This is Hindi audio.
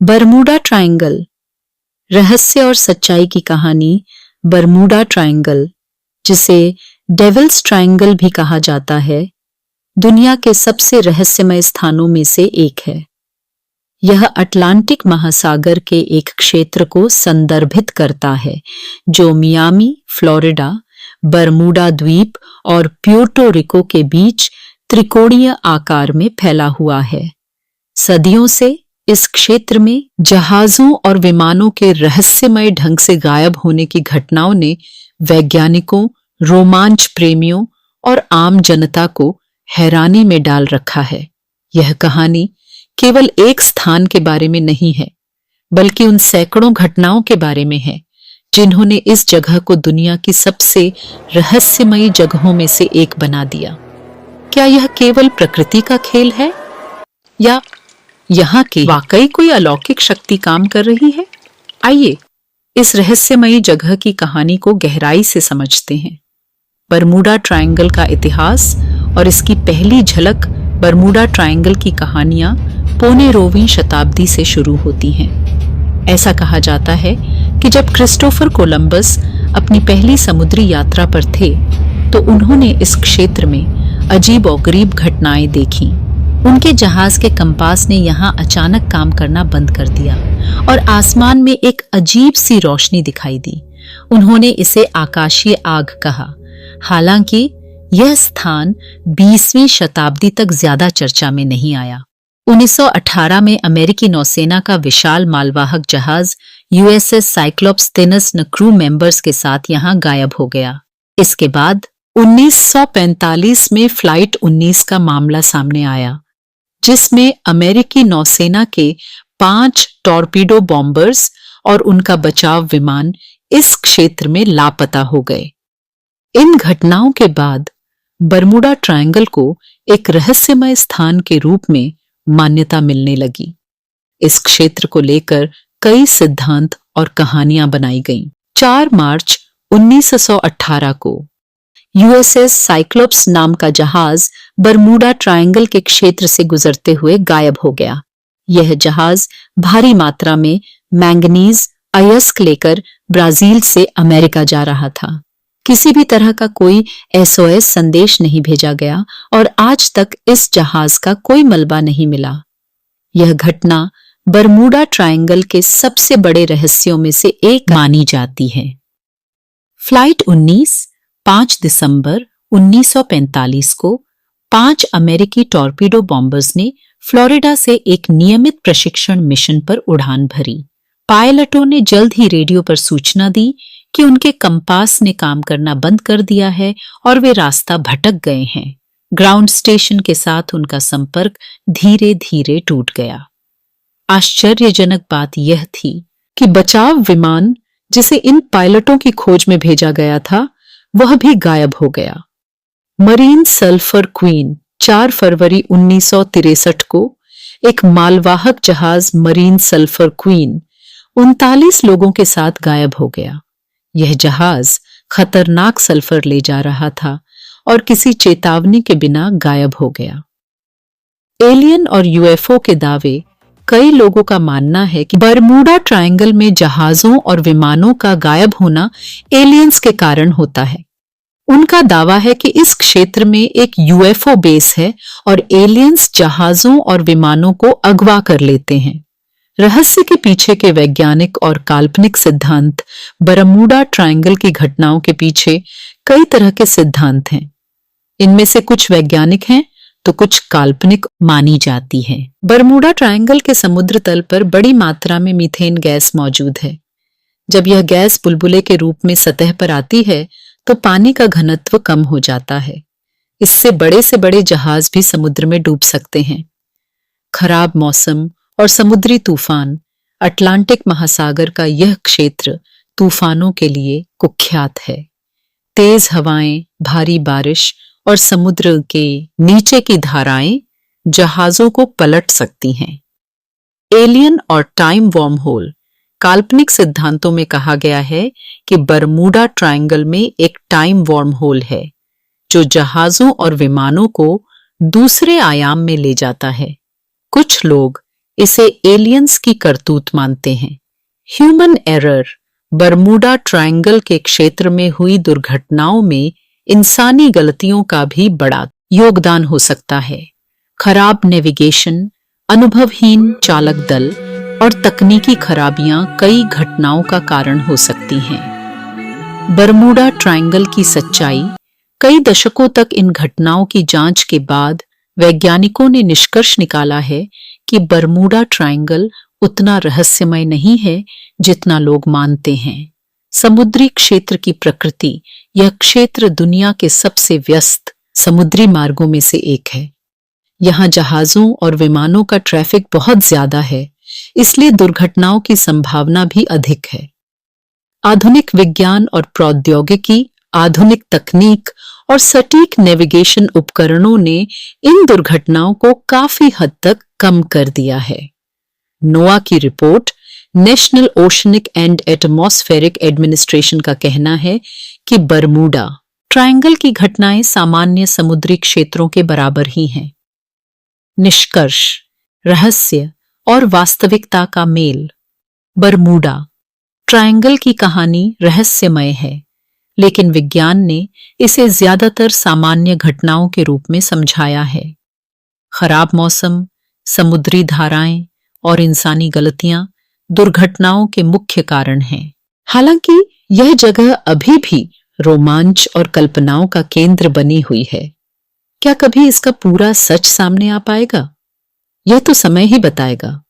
बरमूडा ट्रायंगल, रहस्य और सच्चाई की कहानी। बरमूडा ट्रायंगल, जिसे डेविल्स ट्रायंगल भी कहा जाता है, दुनिया के सबसे रहस्यमय स्थानों में से एक है। यह अटलांटिक महासागर के एक क्षेत्र को संदर्भित करता है जो मियामी, फ्लोरिडा, बरमूडा द्वीप और प्यूर्टो रिको के बीच त्रिकोणीय आकार में फैला हुआ है। सदियों से इस क्षेत्र में जहाजों और विमानों के रहस्यमय ढंग से गायब होने की घटनाओं ने वैज्ञानिकों, रोमांच प्रेमियों और आम जनता को हैरानी में डाल रखा है। यह कहानी केवल एक स्थान के बारे में नहीं है, बल्कि उन सैकड़ों घटनाओं के बारे में है जिन्होंने इस जगह को दुनिया की सबसे रहस्यमयी जगहों में से एक बना दिया। क्या यह केवल प्रकृति का खेल है या यहाँ की वाकई कोई अलौकिक शक्ति काम कर रही है? आइए इस रहस्यमयी जगह की कहानी को गहराई से समझते हैं। बरमूडा ट्रायंगल का इतिहास और इसकी पहली झलक। बरमूडा ट्रायंगल की कहानियां 15वीं शताब्दी से शुरू होती हैं। ऐसा कहा जाता है कि जब क्रिस्टोफर कोलंबस अपनी पहली समुद्री यात्रा पर थे तो उन्होंने इस क्षेत्र में अजीब और गरीब घटनाएं देखीं। उनके जहाज के कंपास ने यहाँ अचानक काम करना बंद कर दिया और आसमान में एक अजीब सी रोशनी दिखाई दी। उन्होंने इसे आकाशीय आग कहा। हालांकि यह स्थान 20वीं शताब्दी तक ज्यादा चर्चा में नहीं आया। 1918 में अमेरिकी नौसेना का विशाल मालवाहक जहाज यूएसएस साइक्लोप्स तेनस न क्रू मेंबर्स के साथ यहाँ गायब हो गया। इसके बाद 1945 में फ्लाइट 19 का मामला सामने आया, जिसमें अमेरिकी नौसेना के 5 टॉर्पीडो बॉम्बर्स और उनका बचाव विमान इस क्षेत्र में लापता हो गए। इन घटनाओं के बाद बरमूडा ट्रायंगल को एक रहस्यमय स्थान के रूप में मान्यता मिलने लगी। इस क्षेत्र को लेकर कई सिद्धांत और कहानियां बनाई गईं। 4 मार्च 1918 को यूएसएस साइक्लोप्स नाम का जहाज बरमूडा ट्रायंगल के क्षेत्र से गुजरते हुए गायब हो गया। यह जहाज भारी मात्रा में मैंगनीज अयस्क लेकर ब्राजील से अमेरिका जा रहा था। किसी भी तरह का कोई एसओएस संदेश नहीं भेजा गया और आज तक इस जहाज का कोई मलबा नहीं मिला। यह घटना बरमूडा ट्रायंगल के सबसे बड़े रहस्यों में से एक मानी जाती है। फ्लाइट 19 5 दिसंबर 1945 को 5 अमेरिकी टॉर्पीडो बॉम्बर्स ने फ्लोरिडा से एक नियमित प्रशिक्षण मिशन पर उड़ान भरी। पायलटों ने जल्द ही रेडियो पर सूचना दी कि उनके कंपास ने काम करना बंद कर दिया है और वे रास्ता भटक गए हैं। ग्राउंड स्टेशन के साथ उनका संपर्क धीरे धीरे टूट गया। आश्चर्यजनक बात यह थी कि बचाव विमान जिसे इन पायलटों की खोज में भेजा गया था, वह भी गायब हो गया। मरीन सल्फर क्वीन 4 फरवरी 1963 को एक मालवाहक जहाज मरीन सल्फर क्वीन 39 लोगों के साथ गायब हो गया। यह जहाज खतरनाक सल्फर ले जा रहा था और किसी चेतावनी के बिना गायब हो गया। एलियन और यूएफओ के दावे। कई लोगों का मानना है कि बरमूडा ट्रायंगल में जहाजों और विमानों का गायब होना एलियंस के कारण होता है। उनका दावा है कि इस क्षेत्र में एक यूएफओ बेस है और एलियंस जहाजों और विमानों को अगवा कर लेते हैं। रहस्य के पीछे के वैज्ञानिक और काल्पनिक सिद्धांत। बरमूडा ट्रायंगल की घटनाओं के पीछे कई तरह के सिद्धांत हैं। इनमें से कुछ वैज्ञानिक हैं तो कुछ काल्पनिक मानी जाती है। बरमूडा ट्रायंगल के समुद्र तल पर बड़ी मात्रा में मीथेन गैस मौजूद है। जब यह गैस बुलबुले के रूप में सतह पर आती है तो पानी का घनत्व कम हो जाता है। इससे बड़े से बड़े जहाज भी समुद्र में डूब सकते हैं। खराब मौसम और समुद्री तूफान। अटलांटिक महासागर का यह क्षेत्र तूफानों के लिए कुख्यात है। तेज हवाएं, भारी बारिश और समुद्र के नीचे की धाराएं जहाजों को पलट सकती हैं। एलियन और टाइम वर्म होल। काल्पनिक सिद्धांतों में कहा गया है कि बरमूडा ट्रायंगल में एक टाइम वर्म होल है जो जहाजों और विमानों को दूसरे आयाम में ले जाता है। कुछ लोग इसे एलियंस की करतूत मानते हैं। Human error. बरमूडा ट्रायंगल के क्षेत्र में हुई दुर्घटनाओं में इंसानी गलतियों का भी बड़ा योगदान हो सकता है। खराब नेविगेशन, अनुभवहीन चालक दल और तकनीकी खराबियां कई घटनाओं का कारण हो सकती हैं। बरमूडा ट्रायंगल की सच्चाई। कई दशकों तक इन घटनाओं की जांच के बाद वैज्ञानिकों ने निष्कर्ष निकाला है कि बरमूडा ट्रायंगल उतना रहस्यमय नहीं है जितना लोग मानते हैं। समुद्री क्षेत्र की प्रकृति। यह क्षेत्र दुनिया के सबसे व्यस्त समुद्री मार्गों में से एक है। यहाँ जहाजों और विमानों का ट्रैफिक बहुत ज्यादा है, इसलिए दुर्घटनाओं की संभावना भी अधिक है। आधुनिक विज्ञान और प्रौद्योगिकी, आधुनिक तकनीक और सटीक नेविगेशन उपकरणों ने इन दुर्घटनाओं को काफी हद तक कम कर दिया है। नोआ की report, national oceanic and atmospheric administration का कहना है कि बरमूडा ट्रायंगल की घटनाएं सामान्य समुद्री क्षेत्रों के बराबर ही हैं। निष्कर्ष। रहस्य और वास्तविकता का मेल। बरमूडा ट्रायंगल की कहानी रहस्यमय है, लेकिन विज्ञान ने इसे ज्यादातर सामान्य घटनाओं के रूप में समझाया है। खराब मौसम, समुद्री धाराएं और इंसानी गलतियां दुर्घटनाओं के मुख्य कारण हैं। हालांकि यह जगह अभी भी रोमांच और कल्पनाओं का केंद्र बनी हुई है। क्या कभी इसका पूरा सच सामने आ पाएगा? यह तो समय ही बताएगा।